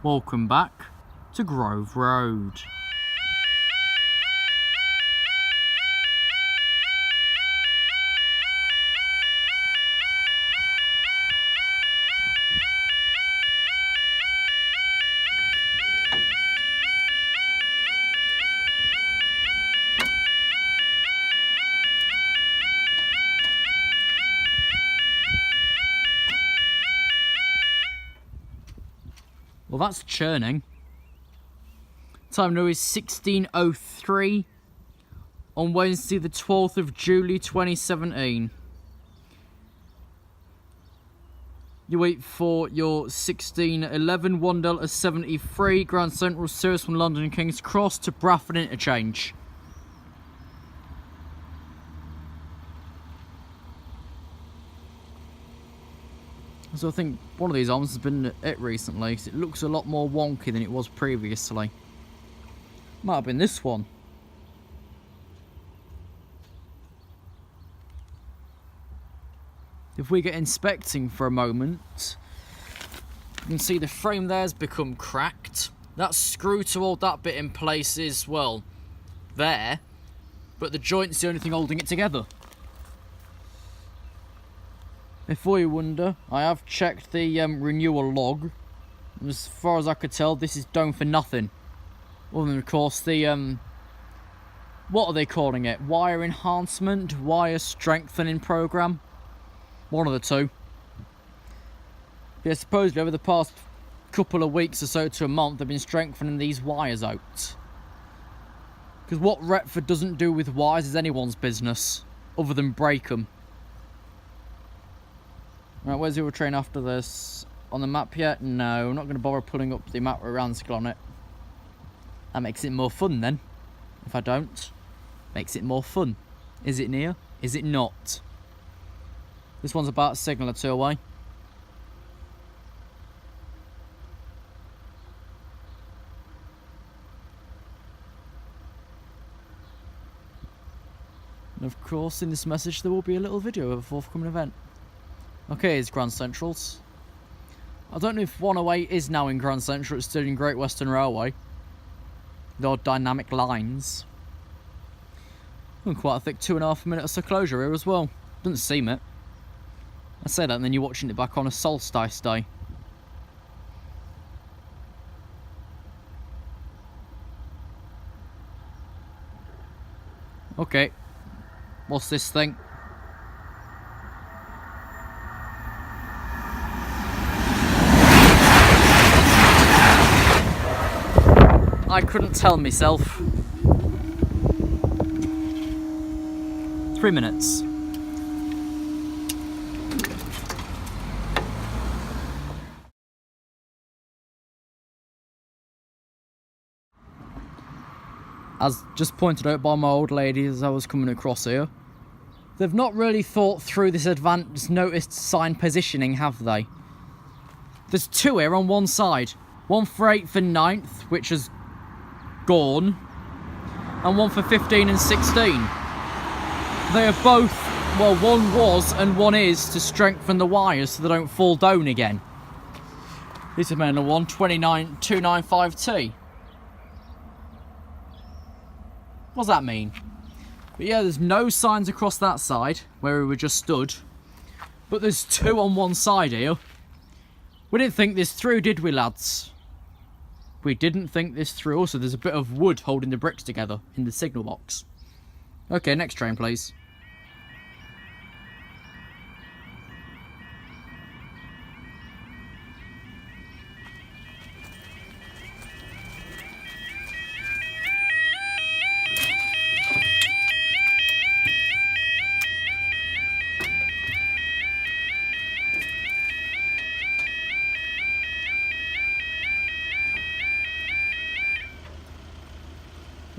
Welcome back to Grove Road. Well, that's churning. Time now is 16:03 on Wednesday the 12th of July 2017. You wait for your 16:11 1 Delta 73 Grand Central service from London King's Cross to Bradford Interchange. So I think one of these arms has been it recently, because it looks a lot more wonky than it was previously. Might have been this one. If we get inspecting for a moment, you can see the frame there's become cracked. That screw to hold that bit in place is, well, there, but the joint's the only thing holding it together. Before you wonder, I have checked the renewal log. As far as I could tell, this is done for nothing. Other than, of course, the, what are they calling it? Wire enhancement? Wire strengthening program? One of the two. Yeah, supposedly over the past couple of weeks or so to a month, they've been strengthening these wires out. Because what Retford doesn't do with wires is anyone's business, other than break them. Right, where's the other train after this? On the map yet? No, I'm not going to bother pulling up the map with Ranskill on it. That makes it more fun then. If I don't, makes it more fun. Is it near? Is it not? This one's about a signal or two away. And of course, in this message, there will be a little video of a forthcoming event. Okay, it's Grand Centrals. I don't know if 108 is now in Grand Central, it's still in Great Western Railway. The odd dynamic lines. And quite a thick 2.5 minutes of closure here as well. Doesn't seem it. I say that and then you're watching it back on a solstice day. Okay. What's this thing? I couldn't tell myself. 3 minutes. As just pointed out by my old lady as I was coming across here, they've not really thought through this advanced noticed sign positioning, have they? There's two here on one side. One for 8th and 9th, which is gone, and one for 15 and 16. They are both, well, one was and one is to strengthen the wires so they don't fall down again. This is manual one, 295T. What does that mean? But yeah, there's no signs across that side where we were just stood, but there's two on one side here. We didn't think this through, did we, lads? We didn't think this through. Also, there's a bit of wood holding the bricks together in the signal box. Okay, next train, please.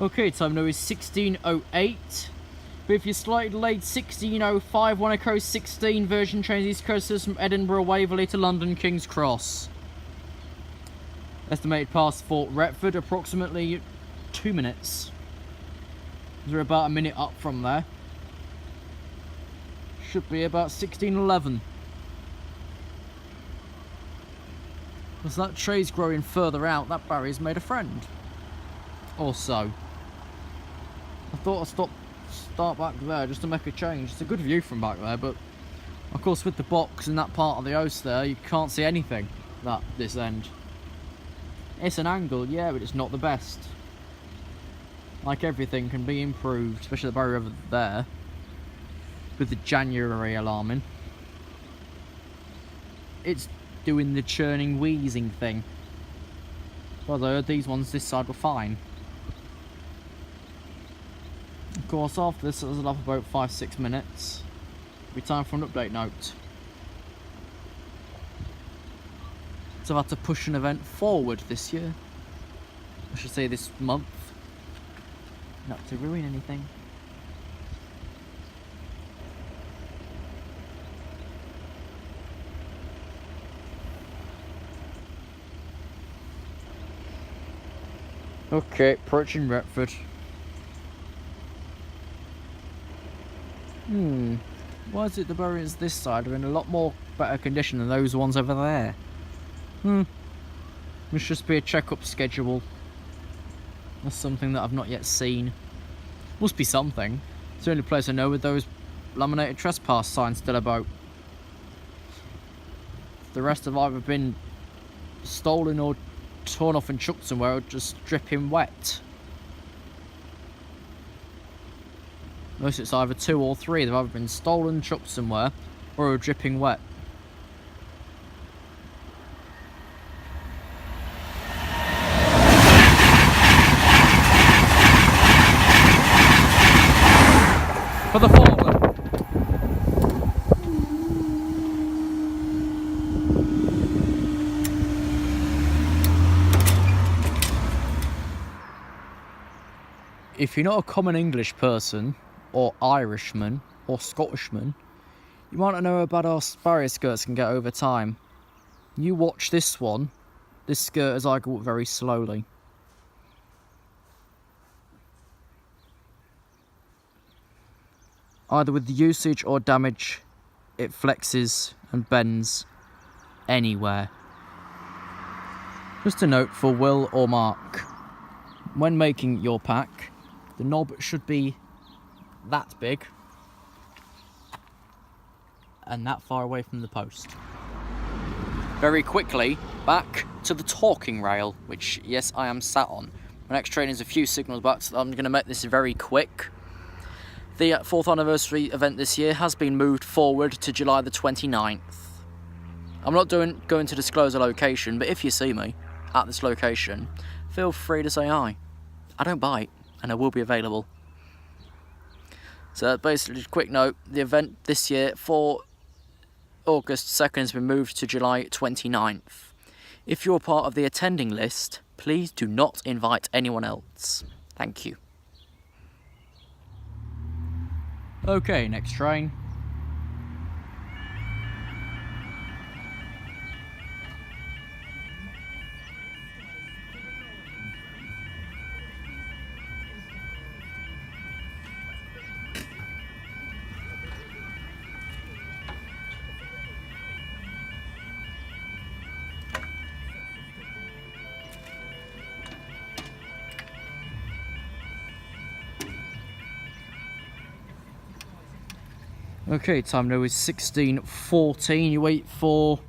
Okay, time now is 16:08. But if you're slightly delayed, 16:05, one Echo 16 version trains East Coast from Edinburgh Waverley to London King's Cross. Estimated past Fort Retford, approximately 2 minutes. We're about a minute up from there. Should be about 16:11. As that tree's growing further out, that barrier's made a friend. Or so. I thought I'd start back there just to make a change. It's a good view from back there, but of course with the box and that part of the house there, you can't see anything this end. It's an angle, yeah, but it's not the best. Like everything can be improved, especially the barrier over there, with the January alarming. It's doing the churning, wheezing thing. Well, I heard these ones this side were fine. Of course, after this, it'll have about 5-6 minutes. It'll be time for an update note. So I've had to push an event forward this year. I should say this month. Not to ruin anything. Okay, approaching Retford. Why is it the barriers this side are in a lot more better condition than those ones over there? Must just be a check-up schedule. That's something that I've not yet seen. Must be something. It's the only place I know with those laminated trespass signs still about. The rest have either been stolen or torn off and chucked somewhere or just dripping wet. Most it's either 2 or 3. They've either been stolen, chucked somewhere, or are dripping wet. For the forward. If you're not a common English person, or Irishman, or Scottishman, you might not know how bad our barrier skirts can get over time. You watch this one, this skirt as I go up very slowly. Either with the usage or damage, it flexes and bends anywhere. Just a note for Will or Mark, when making your pack, the knob should be that big and that far away from the post. Very quickly, back to the talking rail, which, yes, I am sat on. My next train is a few signals back, so I'm going to make this very quick. The 4th anniversary event this year has been moved forward to July the 29th. I'm not going to disclose a location, but if you see me at this location, feel free to say hi. I don't bite, and I will be available. So basically, quick note, the event this year for August 2nd has been moved to July 29th. If you're part of the attending list, please do not invite anyone else. Thank you. Okay, next train. Okay, time now is 16:14. You wait for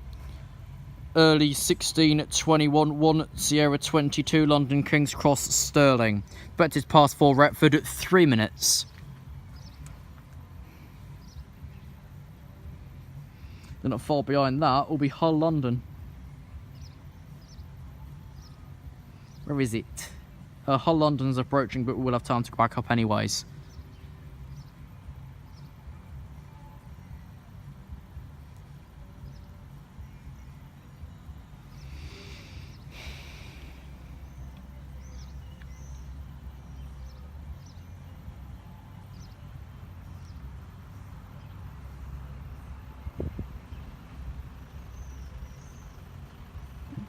early 16:21, 1 Sierra 22, London King's Cross, Stirling. Expected past 4 Retford at 3 minutes. Then not far behind that will be Hull, London. Where is it? Hull, London's approaching, but we'll have time to go back up anyways.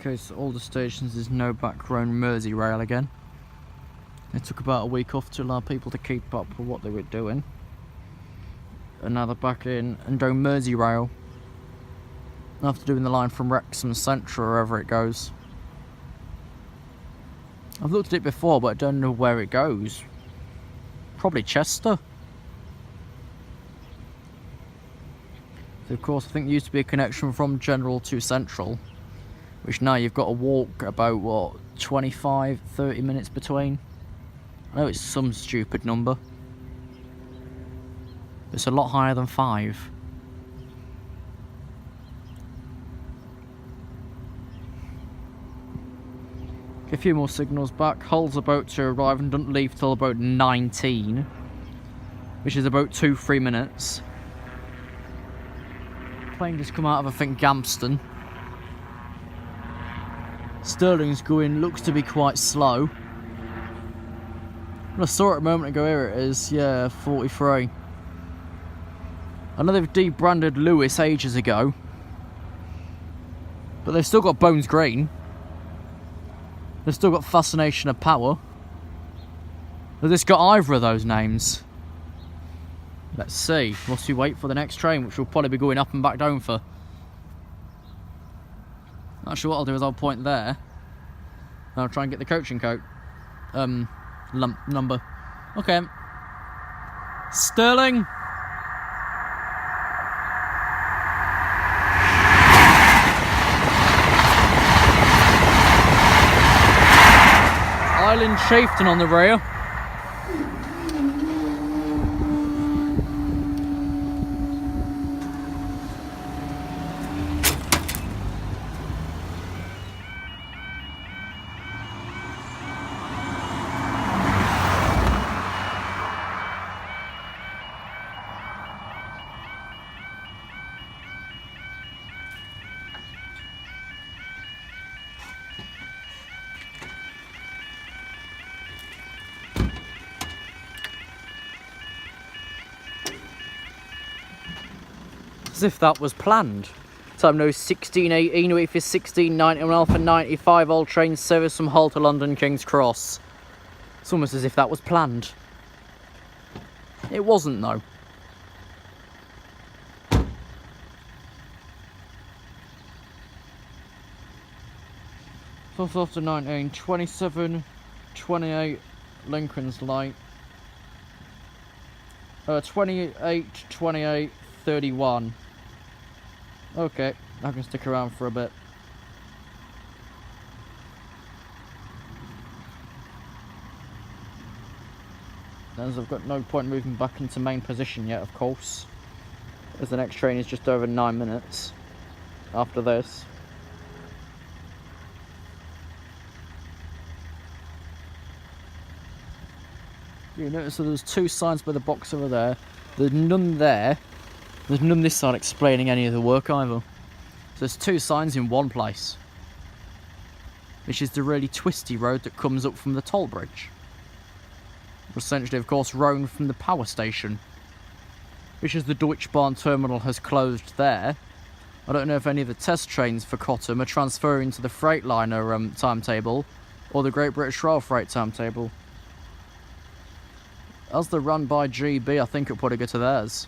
Okay, so all the stations, there's no back road Merseyrail again. It took about a week off to allow people to keep up with what they were doing. And now they're back in and doing Merseyrail. After doing the line from Wrexham Central, wherever it goes. I've looked at it before, but I don't know where it goes. Probably Chester. So of course, I think there used to be a connection from General to Central, which now you've got to walk about, what, 25, 30 minutes between? I know it's some stupid number. It's a lot higher than 5. A few more signals back. Hull's about to arrive and doesn't leave till about 19, which is about 2-3 minutes. Plane just come out of, I think, Gamston. Stirling's going, looks to be quite slow. I saw it a moment ago, here it is, yeah, 43. I know they've debranded Lewis ages ago, but they've still got Bones Green. They've still got Fascination of Power. Has this got either of those names? Let's see. Must we wait for the next train, which will probably be going up and back down for. Actually, what I'll do is I'll point there. And I'll try and get the coaching coat. Number. Okay. Stirling. Island Chieftain on the rear. As if that was planned. Time now 16:18, wait for 16:91 Alpha 95, all trains service from Hull to London King's Cross. It's almost as if that was planned. It wasn't though. So after 19, 27, 28, Lincoln's Light. 28, 28, 31. Okay, I can stick around for a bit. As I've got no point moving back into main position yet, of course, as the next train is just over 9 minutes after this. You notice that there's 2 signs by the box over there. There's none there. There's none this side explaining any of the work either. So there's 2 signs in one place, which is the really twisty road that comes up from the toll bridge. Essentially, of course, round from the power station, which is the Deutschbahn terminal has closed there. I don't know if any of the test trains for Cottam are transferring to the Freightliner timetable or the Great British Rail Freight timetable. As they're run by GB, I think it'll probably go to theirs.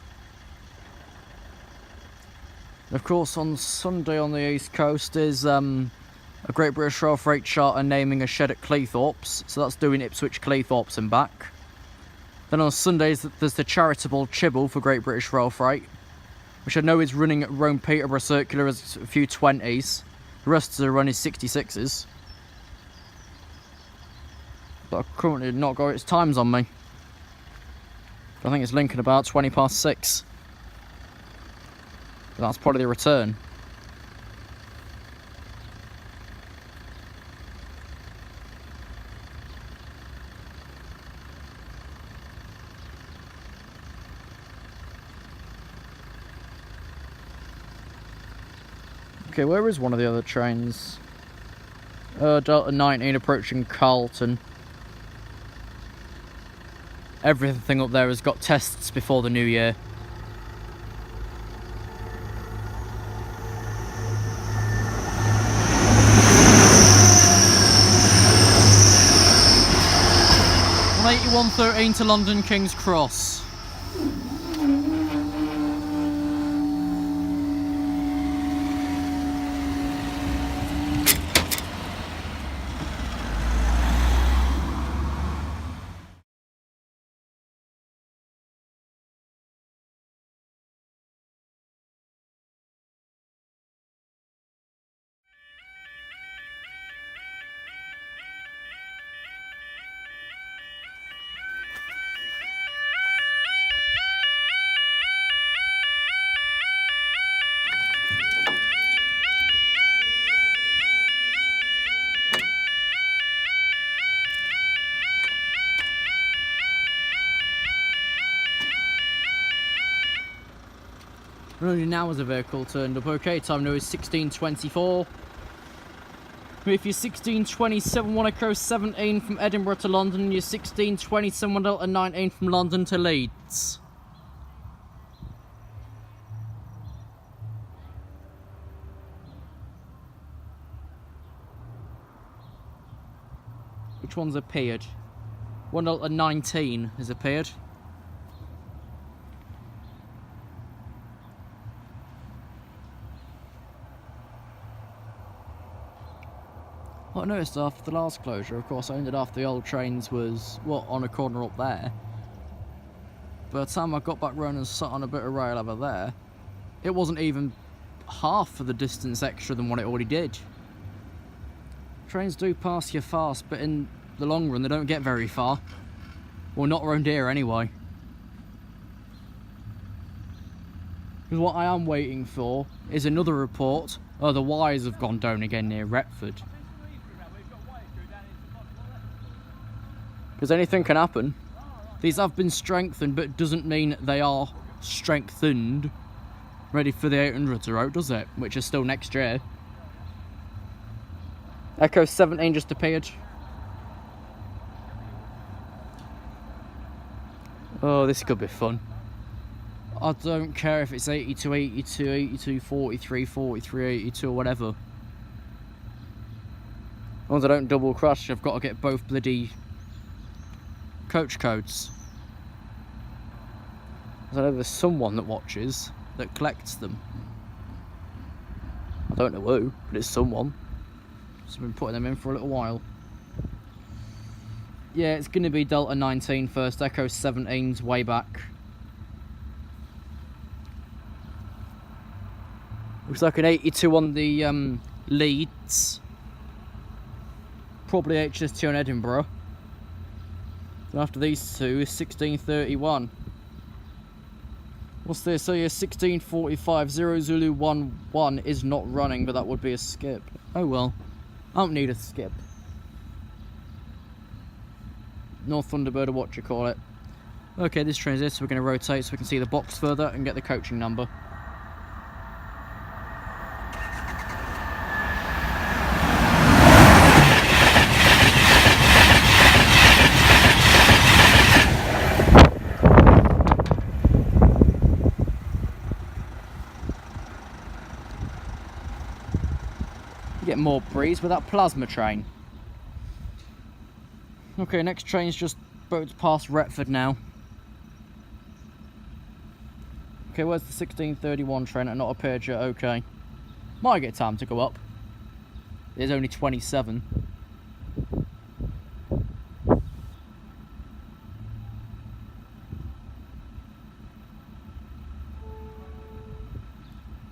Of course, on Sunday on the East Coast is a Great British Rail Freight charter naming a shed at Cleethorpes, so that's doing Ipswich, Cleethorpes and back. Then on Sundays there's the charitable Chibble for Great British Rail Freight, which I know is running at Rome Peterborough Circular as a few 20s. The rest of the run is 66s. But I've currently not got its times on me. I think it's Lincoln about 20 past 6. That's probably the return. Okay, where is one of the other trains? Delta 19 approaching Carlton. Everything up there has got tests before the new year. On 8113 to London King's Cross. And only now has a vehicle turned up. Okay, time now is 16:24. If you're 16:27, 1 Echo 17 from Edinburgh to London, you're 16:27, 1 Delta 19 from London to Leeds. Which one's appeared? 1 Delta 19 has appeared. What I noticed after the last closure, of course I ended after the old trains was, what, on a corner up there. By the time I got back round and sat on a bit of rail over there, it wasn't even half of the distance extra than what it already did. Trains do pass you fast, but in the long run they don't get very far. Well, not around here anyway. Because what I am waiting for is another report. Oh, the wires have gone down again near Retford. Because anything can happen. These have been strengthened, but it doesn't mean they are strengthened, ready for the 800s are out, does it? Which is still next year. Echo 17 just appeared. Oh, this could be fun. I don't care if it's 82, 82, 82, 43, 43, 82 or whatever. As long as I don't double crash, I've got to get both bloody coach codes. I know there's someone that watches that collects them. I don't know who, but it's someone. So I've been putting them in for a little while. Yeah, it's going to be Delta 19 first, Echo 17's way back. Looks like an 82 on the Leeds. Probably HS2 on Edinburgh. Then after these two is 1631. What's this? So yeah, 1645 0 Zulu 11 is not running, but that would be a skip. Oh well. I don't need a skip. North Thunderbird or what you call it. Okay, this train's this, so we're going to rotate so we can see the box further and get the coaching number. Get more breeze with that plasma train. Okay, next train's just boats past Retford now. Okay, where's the 1631 train that not appeared yet? Okay. Might get time to go up. There's only 27.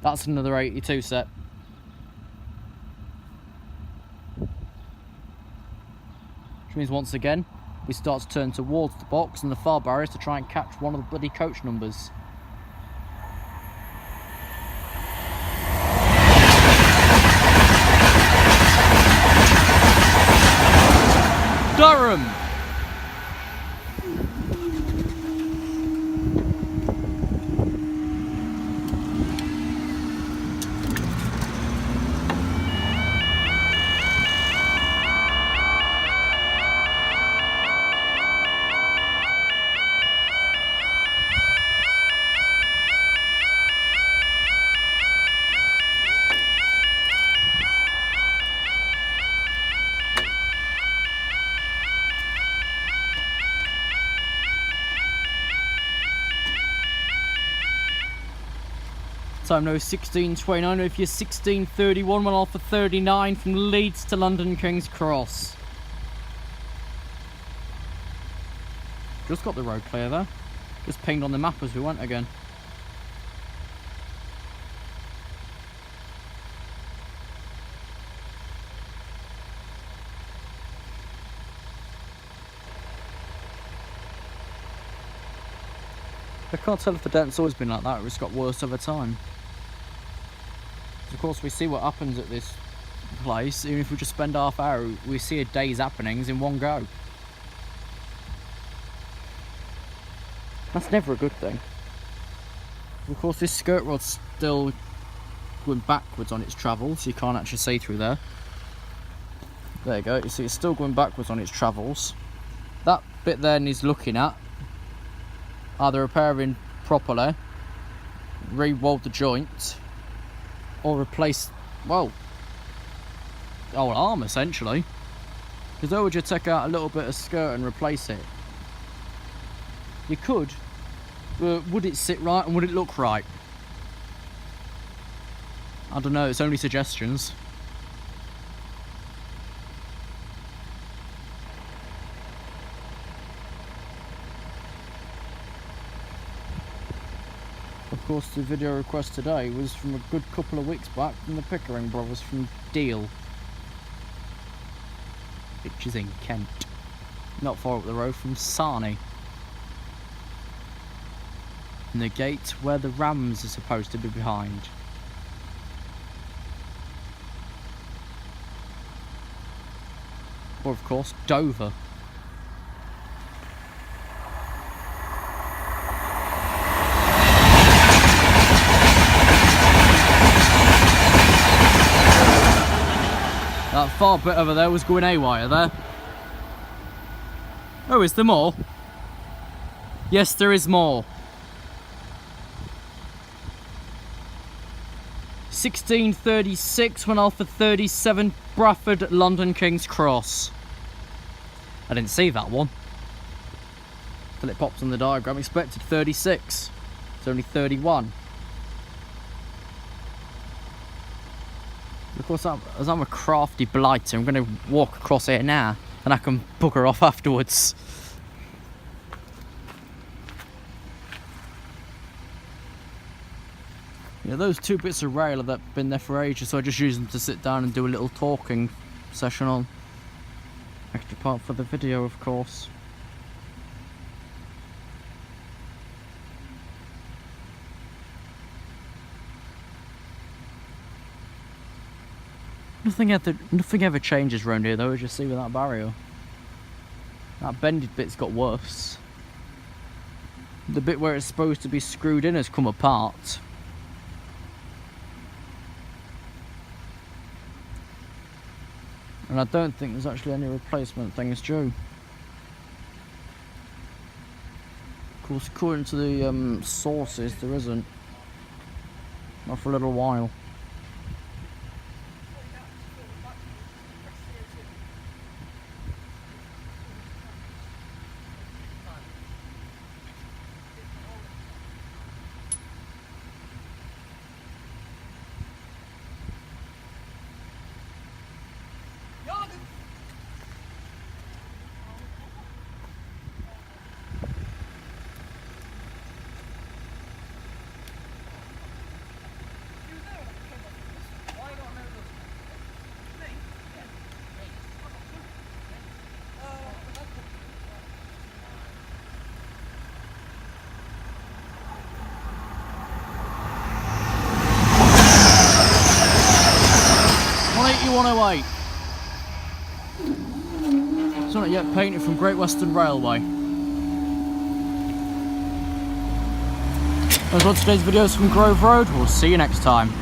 That's another 82 set. Which means once again, we start to turn towards the box and the far barriers to try and catch one of the bloody coach numbers. Durham! Time now is 16:29. If you're 16:31, went off for 39 from Leeds to London King's Cross. Just got the road clear there. Just pinged on the map as we went again. I can't tell if the dent's always been like that or it's got worse over time. Of course, we see what happens at this place. Even if we just spend half hour, we see a day's happenings in one go. That's never a good thing. Of course, this skirt rod's still going backwards on its travels, so you can't actually see through there. There you go, you see it's still going backwards on its travels. That bit there needs looking at. Either repairing properly, re-weld the joint, or replace, well, the whole arm essentially. Because how would you take out a little bit of skirt and replace it? You could, but would it sit right and would it look right? I don't know, it's only suggestions. Of course, the video request today was from a good couple of weeks back from the Pickering brothers from Deal, which is in Kent, not far up the road from Sarnie, and the gate where the Rams are supposed to be behind. Or of course Dover. That far bit over there was going haywire there. Oh, is there more? Yes, there is more. 1636 went Alpha 37 Bradford London King's Cross. I didn't see that one till it pops on the diagram. Expected 36. It's only 31. Of course, as I'm a crafty blighter, I'm going to walk across here now and I can bugger off afterwards. Yeah, those two bits of rail have been there for ages, so I just use them to sit down and do a little talking session on. Extra part for the video, of course. Nothing ever changes around here though, as you see with that barrier. That bended bit's got worse. The bit where it's supposed to be screwed in has come apart. And I don't think there's actually any replacement things due. Of course, according to the sources, there isn't. Not for a little while. It's not yet painted from Great Western Railway. That's all today's videos from Grove Road. We'll see you next time.